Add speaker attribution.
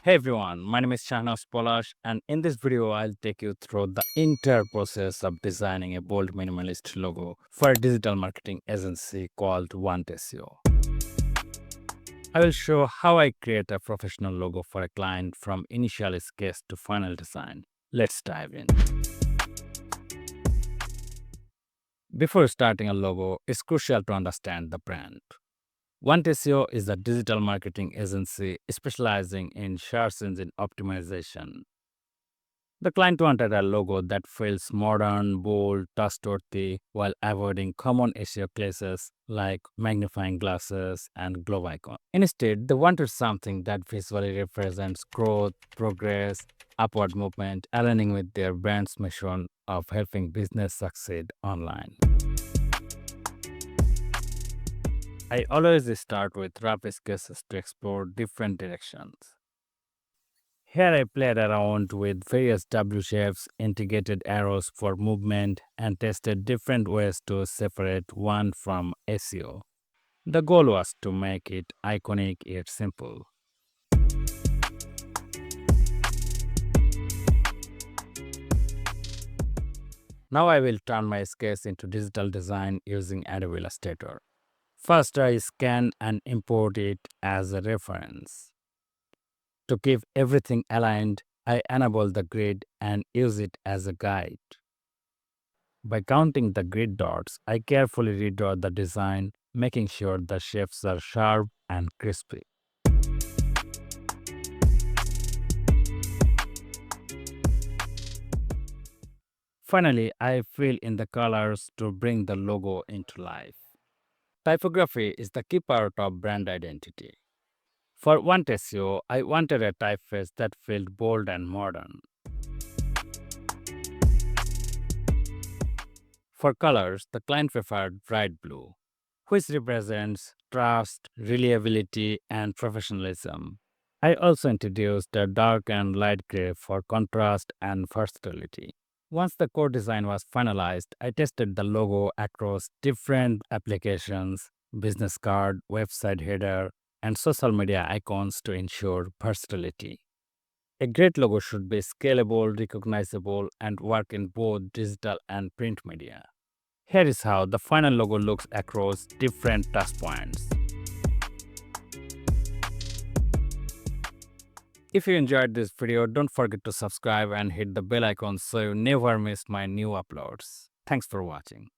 Speaker 1: Hey everyone, my name is Shahnaaz Polash, and in this video, I'll take you through the entire process of designing a bold minimalist logo for a digital marketing agency called Want SEO. I will show how I create a professional logo for a client from initial sketch to final design. Let's dive in. Before starting a logo, it's crucial to understand the brand. Want SEO is a digital marketing agency specializing in search engine optimization. The client wanted a logo that feels modern, bold, trustworthy, while avoiding common SEO classes like magnifying glasses and globe icon. Instead, they wanted something that visually represents growth, progress, upward movement, aligning with their brand's mission of helping business succeed online. I always start with rough sketches to explore different directions. Here I played around with various W shapes, integrated arrows for movement, and tested different ways to separate one from SEO. The goal was to make it iconic yet simple. Now I will turn my sketch into digital design using Adobe Illustrator. First I scan and import it as a reference. To keep everything aligned, I enable the grid and use it as a guide. By counting the grid dots, I carefully redraw the design, making sure the shapes are sharp and crispy. Finally, I fill in the colors to bring the logo into life. Typography is the key part of brand identity. For Want SEO, I wanted a typeface that felt bold and modern. For colors, the client preferred bright blue, which represents trust, reliability, and professionalism. I also introduced a dark and light gray for contrast and versatility. Once the core design was finalized, I tested the logo across different applications, business card, website header, and social media icons to ensure versatility. A great logo should be scalable, recognizable, and work in both digital and print media. Here is how the final logo looks across different touchpoints. If you enjoyed this video, don't forget to subscribe and hit the bell icon so you never miss my new uploads. Thanks for watching.